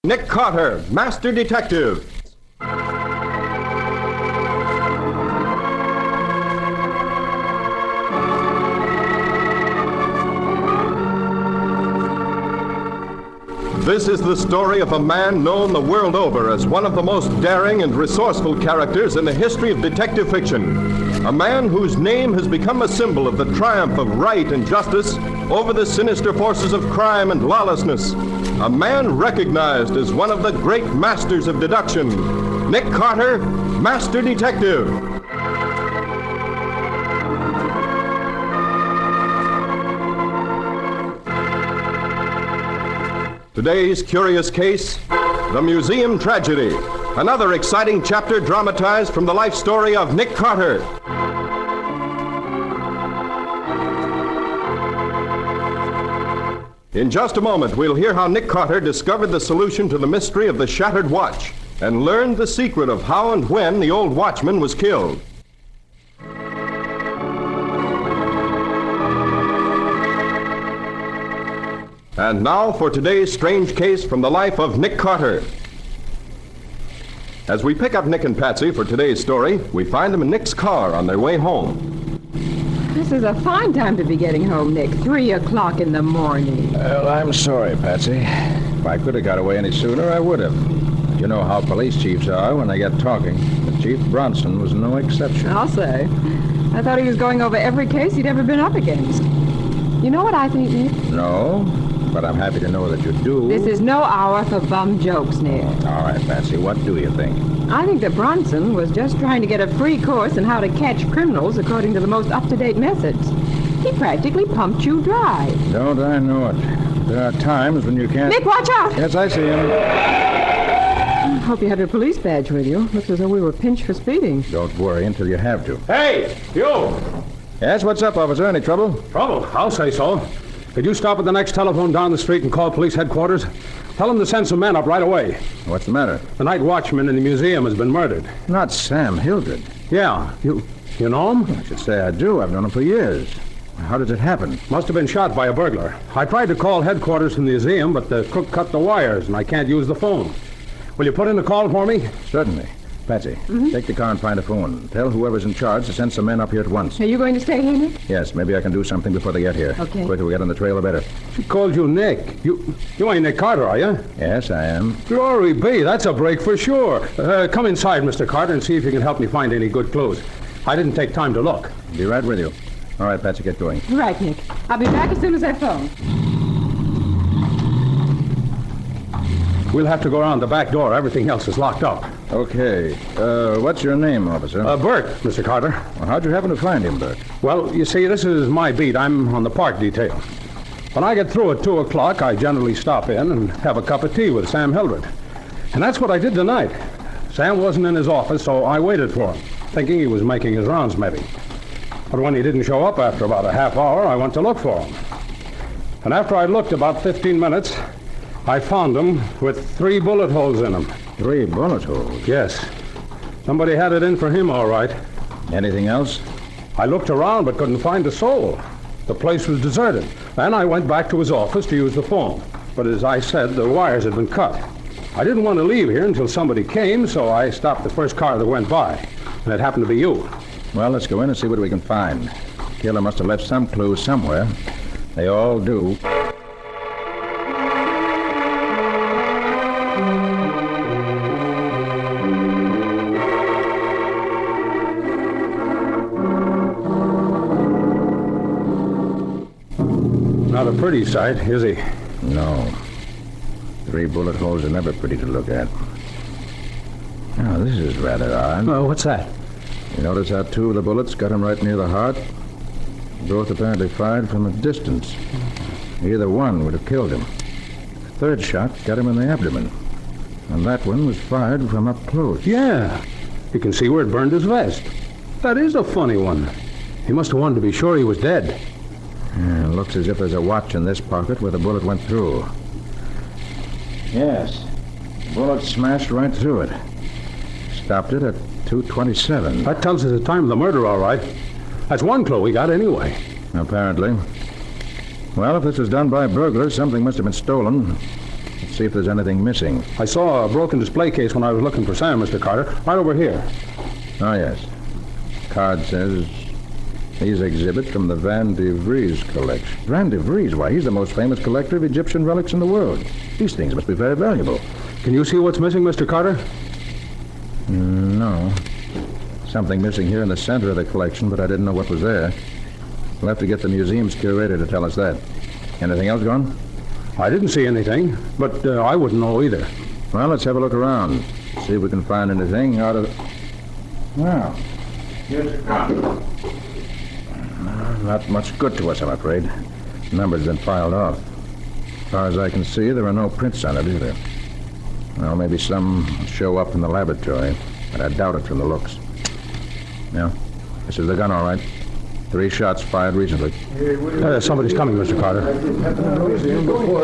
Nick Carter, Master Detective. This is the story of a man known the world over as one of the most daring and resourceful characters in the history of detective fiction. A man whose name has become a symbol of the triumph of right and justice over the sinister forces of crime and lawlessness. A man recognized as one of the great masters of deduction. Nick Carter, Master Detective. Today's curious case, the museum tragedy. Another exciting chapter dramatized from the life story of Nick Carter. In just a moment, we'll hear how Nick Carter discovered the solution to the mystery of the shattered watch and learned the secret of how and when the old watchman was killed. And now for today's strange case from the life of Nick Carter. As we pick up Nick and Patsy for today's story, we find them in Nick's car on their way home. This is a fine time to be getting home, Nick. 3 o'clock in the morning. Well, I'm sorry, Patsy. If I could have got away any sooner, I would have. You know how police chiefs are when they get talking. But Chief Bronson was no exception. I'll say. I thought he was going over every case he'd ever been up against. You know what I think, Nick? No, but I'm happy to know that you do. This is no hour for bum jokes, Nick. All right, Patsy, what do you think? I think that Bronson was just trying to get a free course in how to catch criminals according to the most up-to-date methods. He practically pumped you dry. Don't I know it? There are times when you can't... Nick, watch out! Yes, I see him. I hope you had your police badge with you. Looks as though we were pinched for speeding. Don't worry until you have to. Hey, you! Yes, what's up, officer? Any trouble? Trouble? I'll say so. Could you stop at the next telephone down the street and call police headquarters? Tell them to send some men up right away. What's the matter? The night watchman in the museum has been murdered. Not Sam Hildred. Yeah. You know him? I should say I do. I've known him for years. How did it happen? Must have been shot by a burglar. I tried to call headquarters from the museum, but the crook cut the wires, and I can't use the phone. Will you put in a call for me? Certainly. Patsy, take the car and find a phone. Tell whoever's in charge to send some men up here at once. Are you going to stay here, Nick? Yes, maybe I can do something before they get here. Okay. The quicker we get on the trail, the better. She called you Nick. You ain't Nick Carter, are you? Yes, I am. Glory be, that's a break for sure. Come inside, Mr. Carter, and see if you can help me find any good clues. I didn't take time to look. Be right with you. All right, Patsy, get going. Right, Nick. I'll be back as soon as I phone. We'll have to go around the back door. Everything else is locked up. Okay. What's your name, officer? Bert, Mr. Carter. Well, how'd you happen to find him, Bert? Well, you see, this is my beat. I'm on the park detail. When I get through at 2 o'clock, I generally stop in and have a cup of tea with Sam Hildred. And that's what I did tonight. Sam wasn't in his office, so I waited for him, thinking he was making his rounds, maybe. But when he didn't show up after about a half hour, I went to look for him. And after I looked about 15 minutes, I found him with 3 bullet holes in him. 3 bullet holes? Yes. Somebody had it in for him, all right. Anything else? I looked around but couldn't find a soul. The place was deserted. Then I went back to his office to use the phone. But as I said, the wires had been cut. I didn't want to leave here until somebody came, so I stopped the first car that went by. And it happened to be you. Well, let's go in and see what we can find. The killer must have left some clues somewhere. They all do. Not a pretty sight, is he? No. 3 bullet holes are never pretty to look at. Now, this is rather odd. What's that? You notice how 2 of the bullets got him right near the heart? Both apparently fired from a distance. Either one would have killed him. The 3rd shot got him in the abdomen. And that one was fired from up close. Yeah. You can see where it burned his vest. That is a funny one. He must have wanted to be sure he was dead. Yeah, it looks as if there's a watch in this pocket where the bullet went through. Yes. The bullet smashed right through it. Stopped it at 2:27. That tells us the time of the murder, all right. That's one clue we got anyway. Apparently. Well, if this was done by burglars, something must have been stolen. Let's see if there's anything missing. I saw a broken display case when I was looking for Sam, Mr. Carter. Right over here. Oh, yes. Card says these exhibits from the Van de Vries collection. Van de Vries? Why, he's the most famous collector of Egyptian relics in the world. These things must be very valuable. Can you see what's missing, Mr. Carter? No. Something missing here in the center of the collection, but I didn't know what was there. We'll have to get the museum's curator to tell us that. Anything else gone? I didn't see anything, but I wouldn't know either. Well, let's have a look around. See if we can find anything out of... Well, here's a gun. Not much good to us, I'm afraid. The number's been filed off. As far as I can see, there are no prints on it either. Well, maybe some show up in the laboratory, but I doubt it from the looks. Yeah, this is the gun, all right. 3 shots fired recently. Somebody's coming, Mr. Carter.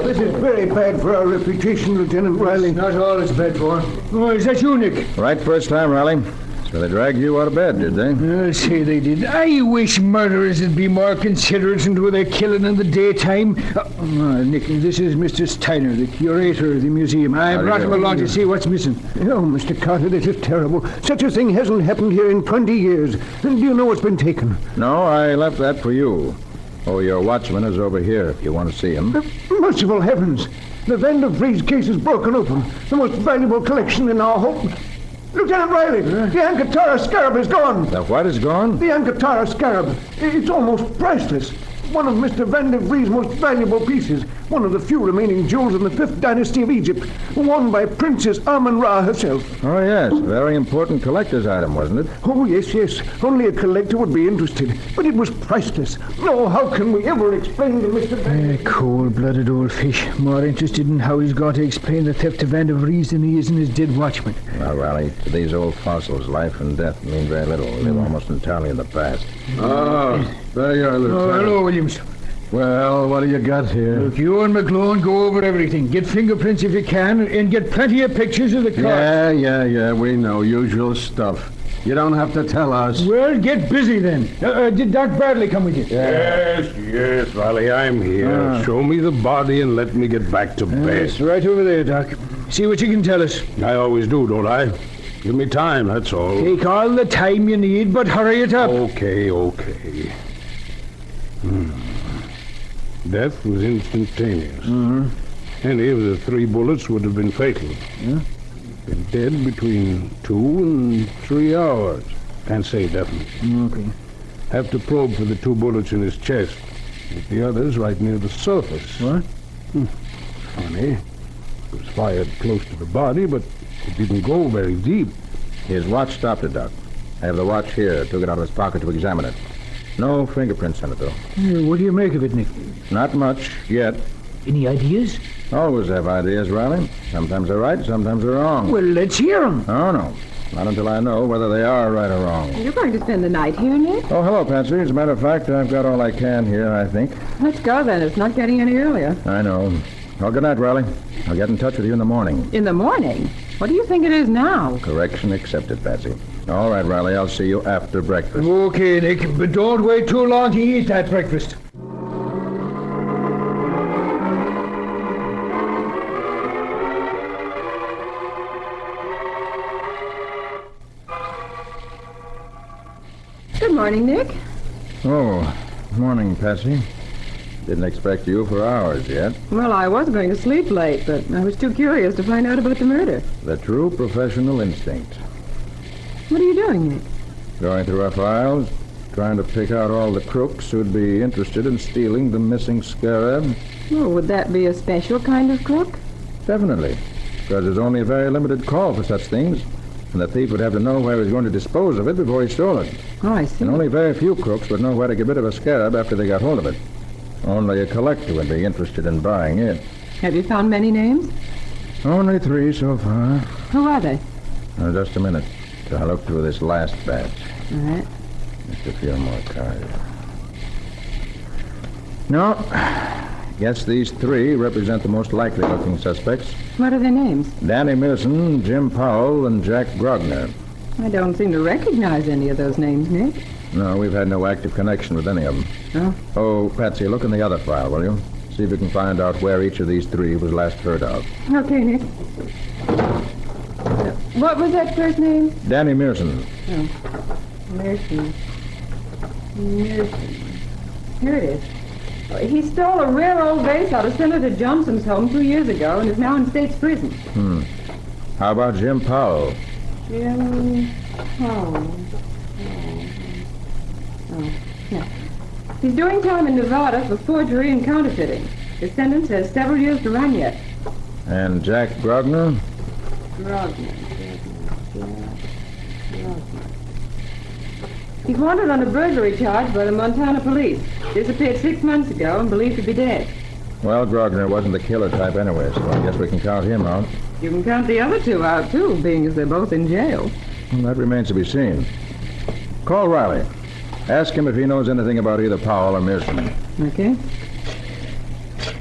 This is very bad for our reputation, Lieutenant Riley. Not all it's bad for. Oh, is that you, Nick? Right first time, Riley. So they dragged you out of bed, did they? I'll say they did. I wish murderers would be more considerate and do their killing in the daytime. Nick, this is Mr. Steiner, the curator of the museum. I brought him along to see what's missing. Oh, Mr. Carter, this is terrible. Such a thing hasn't happened here in 20 years. And do you know what's been taken? No, I left that for you. Oh, your watchman is over here if you want to see him. Merciful heavens. The Van de Vries case is broken open. The most valuable collection in our whole... Lieutenant Riley, the Ankatara scarab is gone. The what is gone? The Ankatara scarab. It's almost priceless. One of Mr. Van de Vries' most valuable pieces. One of the few remaining jewels in the 5th dynasty of Egypt. Worn by Princess Amun-Ra herself. Oh, yes. Very important collector's item, wasn't it? Oh, yes. Only a collector would be interested. But it was priceless. Oh, how can we ever explain to Mr. Van de... Cold-blooded old fish. More interested in how he's going to explain the theft of Van de Vries than he is in his dead watchman. Well, Riley, to these old fossils, life and death mean very little. They live almost entirely in the past. Oh, there you are, Lieutenant. Oh, hello, Williams. Well, what do you got here? Look, you and McGlone go over everything. Get fingerprints if you can, and get plenty of pictures of the car. Yeah, we know. Usual stuff. You don't have to tell us. Well, get busy then. Did Doc Bradley come with you? Yes, Riley, I'm here. Show me the body and let me get back to bed. It's right over there, Doc. See what you can tell us. I always do, don't I? Give me time, that's all. Take all the time you need, but hurry it up. Okay. Death was instantaneous. Any of the 3 bullets would have been fatal. Yeah? Been dead between 2 and 3 hours. Can't say definitely. Okay. Have to probe for the 2 bullets in his chest. With the others right near the surface. What? Funny. It was fired close to the body, but it didn't go very deep. His watch stopped it, Doc. I have the watch here. Took it out of his pocket to examine it. No fingerprints on it, though. What do you make of it, Nick? Not much, yet. Any ideas? Always have ideas, Riley. Sometimes they're right, sometimes they're wrong. Well, let's hear them. Oh, no. Not until I know whether they are right or wrong. You're going to spend the night here, Nick? Oh, hello, Patsy. As a matter of fact, I've got all I can here, I think. Let's go then. It's not getting any earlier. I know. Well, good night, Riley. I'll get in touch with you in the morning. In the morning? What do you think it is now? Correction accepted, Patsy. All right, Riley. I'll see you after breakfast. Okay, Nick, but don't wait too long to eat that breakfast. Good morning, Nick. Oh, morning, Patsy. Didn't expect you for hours yet. Well, I was going to sleep late, but I was too curious to find out about the murder. The true professional instinct. What are you doing, Nick? Going through our files, trying to pick out all the crooks who'd be interested in stealing the missing scarab. Oh, would that be a special kind of crook? Definitely, because there's only a very limited call for such things, and the thief would have to know where he was going to dispose of it before he stole it. Oh, I see. And only very few crooks would know where to get rid of a scarab after they got hold of it. Only a collector would be interested in buying it. Have you found many names? Only 3 so far. Who are they? Now, just a minute. I'll look through this last batch. All right. Just a few more cards. No. Guess these 3 represent the most likely-looking suspects. What are their names? Danny Milson, Jim Powell, and Jack Grogner. I don't seem to recognize any of those names, Nick. No, we've had no active connection with any of them. Oh? Oh, Patsy, look in the other file, will you? see if we can find out where each of these three was last heard of. Okay, Nick. What was that first name? Danny Mearson. Mearson. Here it is. He stole a rare old vase out of Senator Johnson's home 2 years ago and is now in state's prison. How about Jim Powell? Jim Powell. Oh, yeah. He's doing time in Nevada for forgery and counterfeiting. His sentence has several years to run yet. And Jack Grogner? Grogner. He's wanted on a burglary charge by the Montana police. Disappeared 6 months ago and believed to be dead. Well, Grogner wasn't the killer type anyway, so I guess we can count him out. You can count the other two out, too, being as they're both in jail. Well, that remains to be seen. Call Riley. Ask him if he knows anything about either Powell or Mearson. Okay.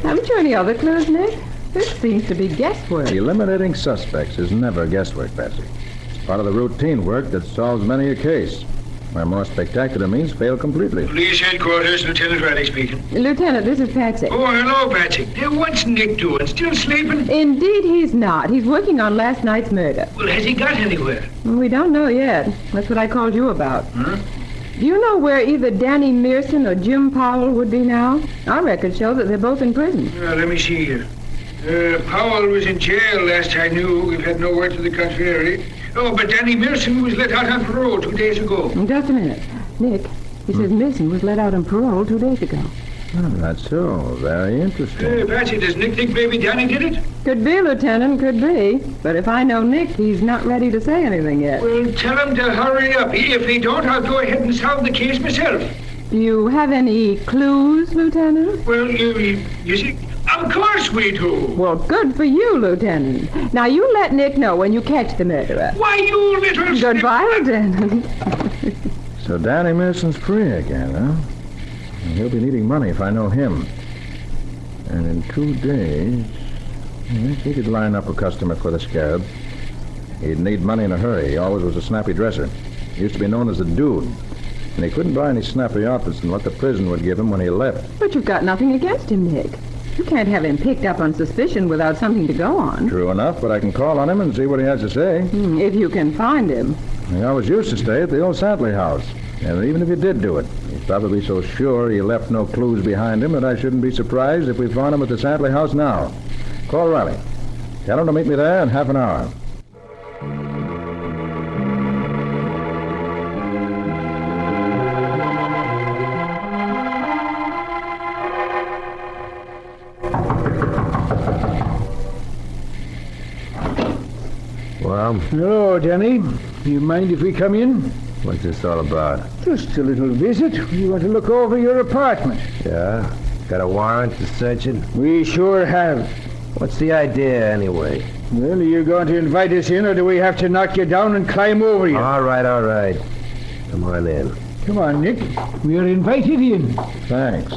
Haven't you any other clues, Nick? This seems to be guesswork. Eliminating suspects is never guesswork, Patsy. It's part of the routine work that solves many a case, where more spectacular means fail completely. Police headquarters, Lieutenant Riley speaking. Lieutenant, this is Patsy. Oh, hello, Patsy. What's Nick doing? Still sleeping? Indeed he's not. He's working on last night's murder. Well, has he got anywhere? We don't know yet. That's what I called you about. Do you know where either Danny Mearson or Jim Powell would be now? Our records show that they're both in prison. Let me see here. Powell was in jail last I knew. We've had no word to the contrary. Oh, but Danny Mearson was let out on parole 2 days ago. Just a minute. Nick, he says Mearson was let out on parole 2 days ago. Oh, that's so. Very interesting. Patsy, does Nick think maybe Danny did it? Could be, Lieutenant, could be. But if I know Nick, he's not ready to say anything yet. Well, tell him to hurry up. If he don't, I'll go ahead and solve the case myself. Do you have any clues, Lieutenant? Well, you see, of course we do. Well, good for you, Lieutenant. Now, you let Nick know when you catch the murderer. Why, you little... Goodbye, Lieutenant. So Danny Mearson's free again, huh? And he'll be needing money if I know him. And in 2 days, yes, he could line up a customer for the Scarab. He'd need money in a hurry. He always was a snappy dresser. He used to be known as the Dude. And he couldn't buy any snappy outfits than what the prison would give him when he left. But you've got nothing against him, Nick. You can't have him picked up on suspicion without something to go on. True enough, but I can call on him and see what he has to say. If you can find him. He always used to stay at the old Santley house. And even if he did do it, he's probably so sure he left no clues behind him that I shouldn't be surprised if we found him at the Santley house now. Call Riley. Tell him to meet me there in half an hour. Well, Hello, Danny. Do you mind if we come in? what's this all about? Just a little visit. We want to look over your apartment. Yeah? Got a warrant to search it? We sure have. What's the idea, anyway? Well, are you going to invite us in, or do we have to knock you down and climb over you? All right. Come on in. Come on, Nick. We are invited in. Thanks.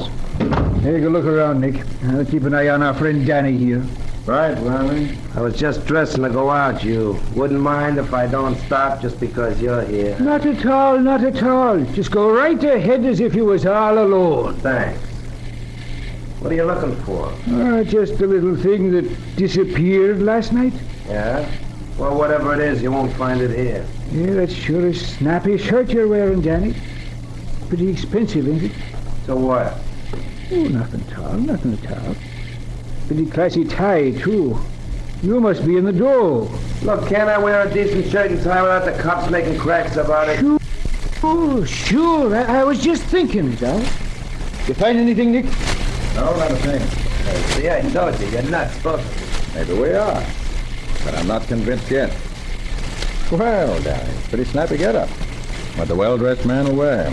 Take a look around, Nick. I'll keep an eye on our friend Danny here. Right, Riley. I was just dressing to go out. You wouldn't mind if I don't stop just because you're here? Not at all, not at all. Just go right ahead as if you was all alone. Thanks. What are you looking for? Just a little thing that disappeared last night. Yeah? Well, whatever it is, you won't find it here. Yeah, that's sure a snappy shirt you're wearing, Danny. Pretty expensive, ain't it? So what? Oh, nothing at all. Pretty classy tie, too. You must be in the dough. Look, can't I wear a decent shirt and tie without the cops making cracks about it? Oh, sure. I was just thinking, Dad. You find anything, Nick? No, not a thing. See, I told you, you're not supposed to. Maybe we are. But I'm not convinced yet. Well, Danny, pretty snappy get-up. What the well-dressed man will wear.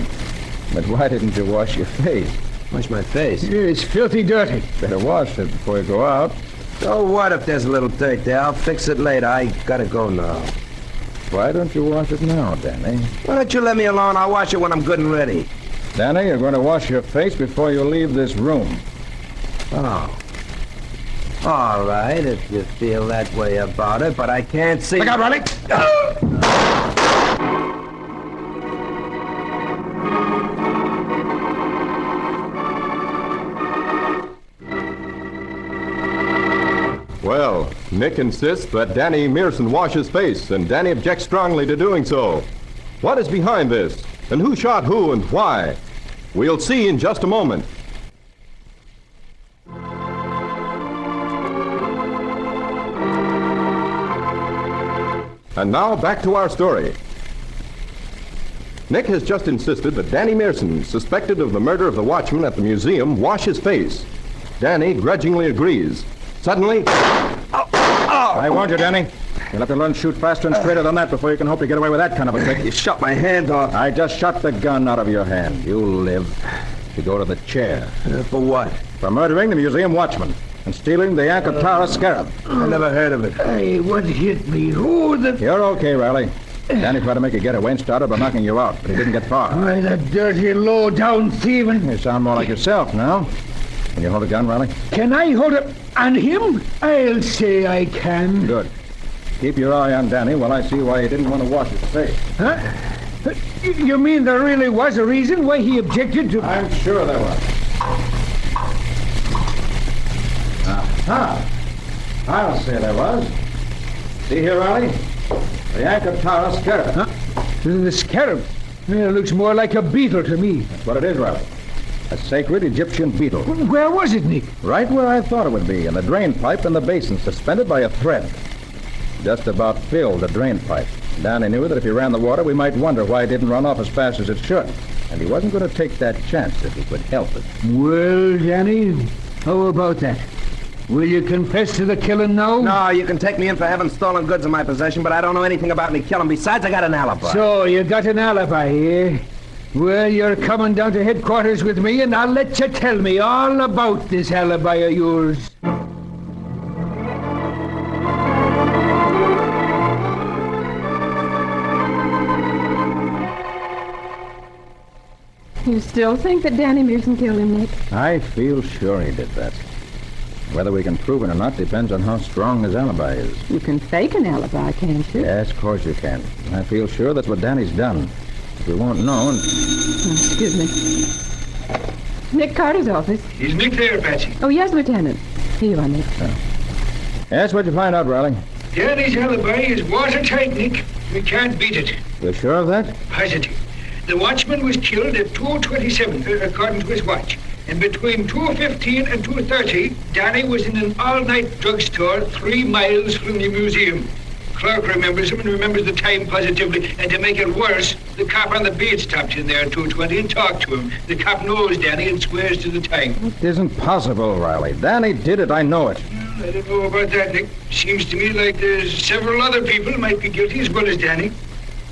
But why didn't you wash your face? Wash my face. Yeah, it's filthy dirty. Better wash it before you go out. So what if there's a little dirt there? I'll fix it later. I gotta go now. Why don't you wash it now, Danny? Why don't you let me alone? I'll wash it when I'm good and ready. Danny, you're going to wash your face before you leave this room. Oh. All right, if you feel that way about it, but I can't see... Look out, Riley! Well, Nick insists that Danny Mearson wash his face, and Danny objects strongly to doing so. What is behind this? And who shot who and why? We'll see in just a moment. And now, back to our story. Nick has just insisted that Danny Mearson, suspected of the murder of the watchman at the museum, wash his face. Danny grudgingly agrees. Suddenly... I warned you, Danny. You'll have to learn to shoot faster and straighter than that before you can hope to get away with that kind of a trick. You shot my hand off. I just shot the gun out of your hand. You'll live to go to the chair. For what? For murdering the museum watchman and stealing the Alcatraz scarab. I never heard of it. Hey, what hit me? Who the... You're okay, Riley. Danny tried to make a getaway and started by knocking you out, but he didn't get far. Why, that dirty, low-down thieving. You sound more like yourself now. Can you hold a gun, Riley? Can I hold it on him? I'll say I can. Good. Keep your eye on Danny while I see why he didn't want to wash his face. Huh? You mean there really was a reason why he objected to... I'm sure there was. Aha! I'll say there was. See here, Riley? The Alcatraz scarab. Huh? The scarab? It looks more like a beetle to me. That's what it is, Riley. A sacred Egyptian beetle. Where was it, Nick? Right where I thought it would be, in the drain pipe in the basin, suspended by a thread. Just about filled the drain pipe. Danny knew that if he ran the water, we might wonder why it didn't run off as fast as it should. And he wasn't going to take that chance if he could help it. Well, Danny, how about that? Will you confess to the killing now? No, you can take me in for having stolen goods in my possession, but I don't know anything about any killing. Besides, I got an alibi. So, you got an alibi, eh? Well, you're coming down to headquarters with me, and I'll let you tell me all about this alibi of yours. You still think that Danny Mearson killed him, Nick? I feel sure he did that. Whether we can prove it or not depends on how strong his alibi is. You can fake an alibi, can't you? Yes, of course you can. I feel sure that's what Danny's done. We won't know and... Excuse me. Nick Carter's office. Is Nick there, Patsy? Oh, yes, Lieutenant. Here you are, Nick. Yes, what'd you find out, Riley? Danny's alibi is watertight, Nick. We can't beat it. You sure of that? Positive. The watchman was killed at 2:27, according to his watch. And between 2:15 and 2:30, Danny was in an all-night drugstore 3 miles from the museum. Clark remembers him and remembers the time positively. And to make it worse, the cop on the beat stopped in there at 2:20 and talked to him. The cop knows Danny and swears to the time. It isn't possible, Riley. Danny did it, I know it. Well, I don't know about that, Nick. Seems to me like there's several other people who might be guilty as well as Danny.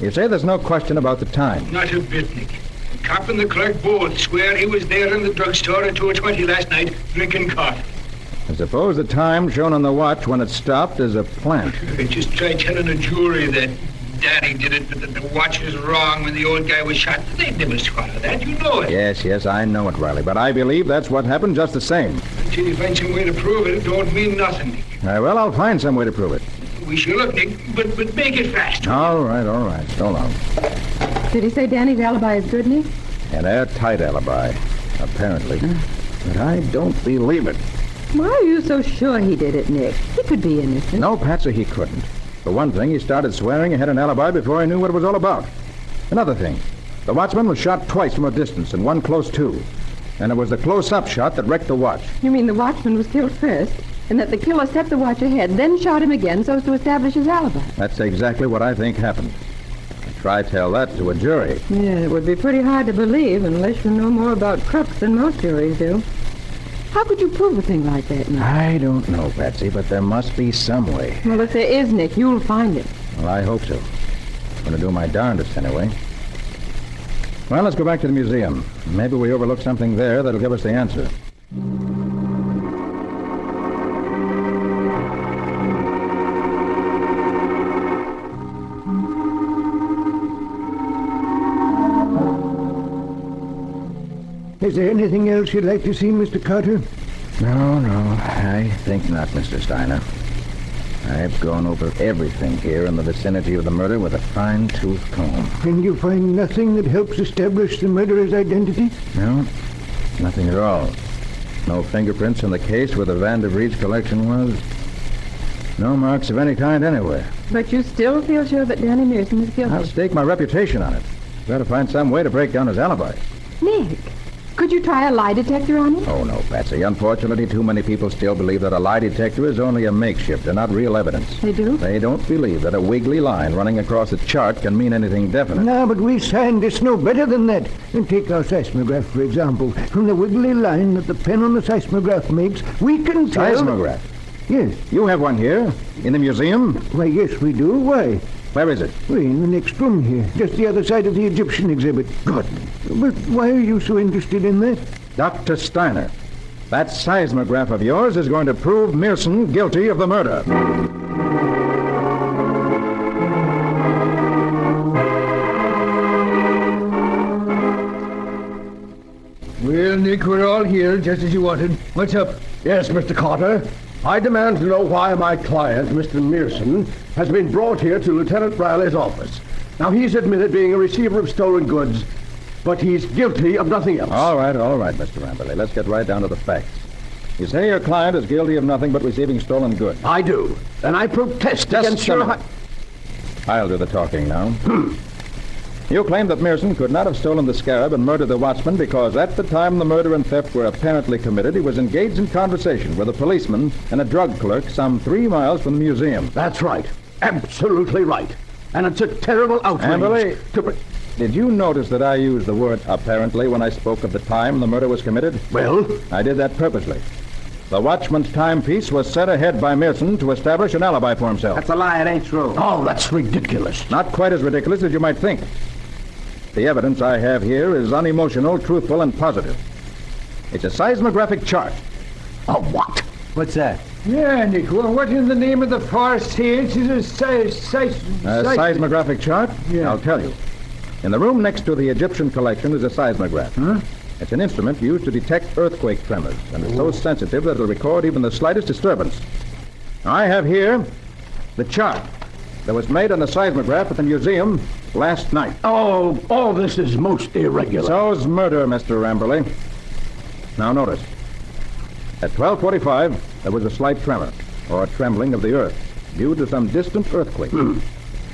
You say there's no question about the time. Not a bit, Nick. The cop and the clerk both swear he was there in the drugstore at 2:20 last night, drinking coffee. I suppose the time shown on the watch when it stopped is a plant. Just try telling a jury that Danny did it, but that the watch was wrong when the old guy was shot. They'd never swallow that. You know it. Yes, I know it, Riley. But I believe that's what happened just the same. Until you find some way to prove it, it don't mean nothing, Nick. Well, I'll find some way to prove it. We shall look, Nick, but make it fast. All right. So long. Did he say Danny's alibi is good, Nick? An airtight alibi, apparently. But I don't believe it. Why are you so sure he did it, Nick? He could be innocent. No, Patsy, he couldn't. For one thing, he started swearing he had an alibi before he knew what it was all about. Another thing, the watchman was shot twice from a distance, and one close to. And it was the close-up shot that wrecked the watch. You mean the watchman was killed first, and that the killer set the watch ahead, then shot him again so as to establish his alibi? That's exactly what I think happened. Try tell that to a jury. Yeah, it would be pretty hard to believe unless you know more about crooks than most juries do. How could you prove a thing like that, Nick? I don't know, Patsy, but there must be some way. Well, if there is, Nick, you'll find it. Well, I hope so. I'm going to do my darndest anyway. Well, let's go back to the museum. Maybe we overlooked something there that'll give us the answer. Is there anything else you'd like to see, Mr. Carter? No, I think not, Mr. Steiner. I've gone over everything here in the vicinity of the murder with a fine-tooth comb. And you find nothing that helps establish the murderer's identity? No, nothing at all. No fingerprints in the case where the Van der Vreed's collection was. No marks of any kind anywhere. But you still feel sure that Danny Mearson is guilty? I'll stake my reputation on it. Got to find some way to break down his alibi. Nick, could you try a lie detector on him? Oh, no, Patsy. Unfortunately, too many people still believe that a lie detector is only a makeshift and not real evidence. They do? They don't believe that a wiggly line running across a chart can mean anything definite. No, but we scientists know better than that. And take our seismograph, for example. From the wiggly line that the pen on the seismograph makes, we can tell... Seismograph? Yes. You have one here? In the museum? Why, yes, we do. Why? Where is it? We're in the next room here, just the other side of the Egyptian exhibit. Good. But why are you so interested in that? Dr. Steiner, that seismograph of yours is going to prove Mearson guilty of the murder. Well, Nick, we're all here, just as you wanted. What's up? Yes, Mr. Carter. I demand to know why my client, Mr. Mearson, has been brought here to Lieutenant Riley's office. Now, he's admitted being a receiver of stolen goods, but he's guilty of nothing else. All right, Mr. Ramberley. Let's get right down to the facts. You say your client is guilty of nothing but receiving stolen goods. I do. And I protest against your... I'll do the talking now. You claim that Mearson could not have stolen the scarab and murdered the watchman because at the time the murder and theft were apparently committed, he was engaged in conversation with a policeman and a drug clerk some 3 miles from the museum. That's right. Absolutely right. And it's a terrible outrage. Amberley, did you notice that I used the word apparently when I spoke of the time the murder was committed? Well? I did that purposely. The watchman's timepiece was set ahead by Mearson to establish an alibi for himself. That's a lie. It ain't true. Oh, that's ridiculous. Not quite as ridiculous as you might think. The evidence I have here is unemotional, truthful, and positive. It's a seismographic chart. A what? What's that? Yeah, Nick, well, what in the name of the far science is a seismographic chart? Yeah. I'll tell you. In the room next to the Egyptian collection is a seismograph. Huh? It's an instrument used to detect earthquake tremors, and it's so sensitive that it'll record even the slightest disturbance. I have here the chart that was made on the seismograph at the museum last night. Oh, all this is most irregular. So's murder, Mr. Ramberley. Now notice. At 12:45, there was a slight tremor, or trembling of the earth, due to some distant earthquake.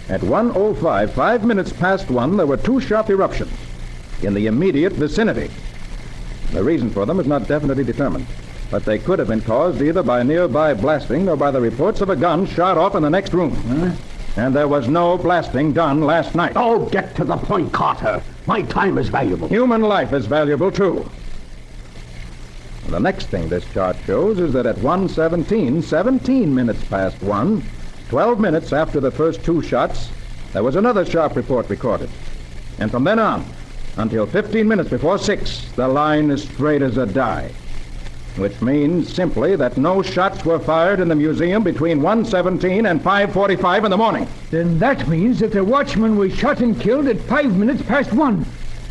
At 1:05, 5 minutes past 1, there were 2 sharp eruptions in the immediate vicinity. The reason for them is not definitely determined, but they could have been caused either by nearby blasting or by the reports of a gun shot off in the next room. And there was no blasting done last night. Oh, get to the point, Carter. My time is valuable. Human life is valuable, too. The next thing this chart shows is that at 1:17, 17 minutes past 1, 12 minutes after the first 2 shots, there was another sharp report recorded. And from then on, until 15 minutes before 6, the line is straight as a die. Which means simply that no shots were fired in the museum between 1:17 and 5:45 in the morning. Then that means that the watchman was shot and killed at 5 minutes past 1.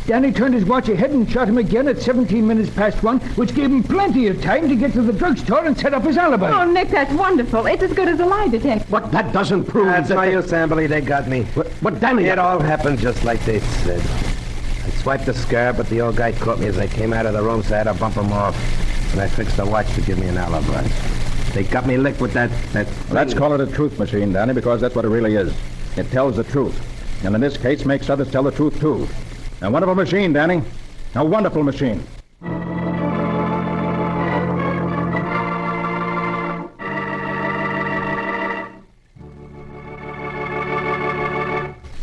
Danny turned his watch ahead and shot him again at 17 minutes past 1, which gave him plenty of time to get to the drugstore and set up his alibi. Oh, Nick, that's wonderful. It's as good as a lie detector. But that doesn't prove That's that... no use, Amberley. They got me. But Danny... It all happened just like they said. I swiped the scarab, but the old guy caught me as I came out of the room, so I had to bump him off. And I fixed the watch to give me an alibi. They got me licked with that... Let's call it a truth machine, Danny, because that's what it really is. It tells the truth. And in this case, makes others tell the truth, too. A wonderful machine, Danny. A wonderful machine.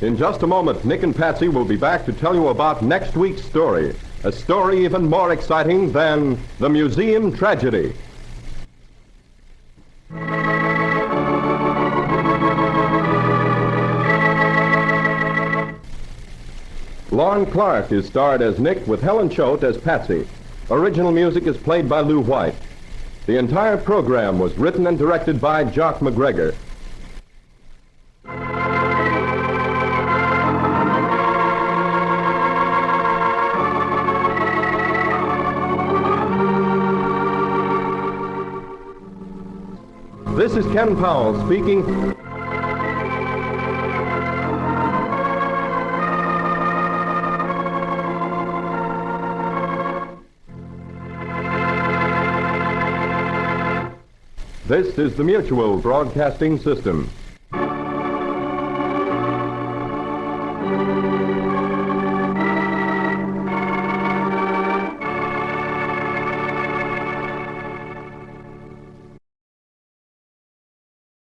In just a moment, Nick and Patsy will be back to tell you about next week's story. A story even more exciting than the museum tragedy. Lorne Clark is starred as Nick with Helen Choate as Patsy. Original music is played by Lou White. The entire program was written and directed by Jock McGregor. This is Ken Powell speaking. This is the Mutual Broadcasting System.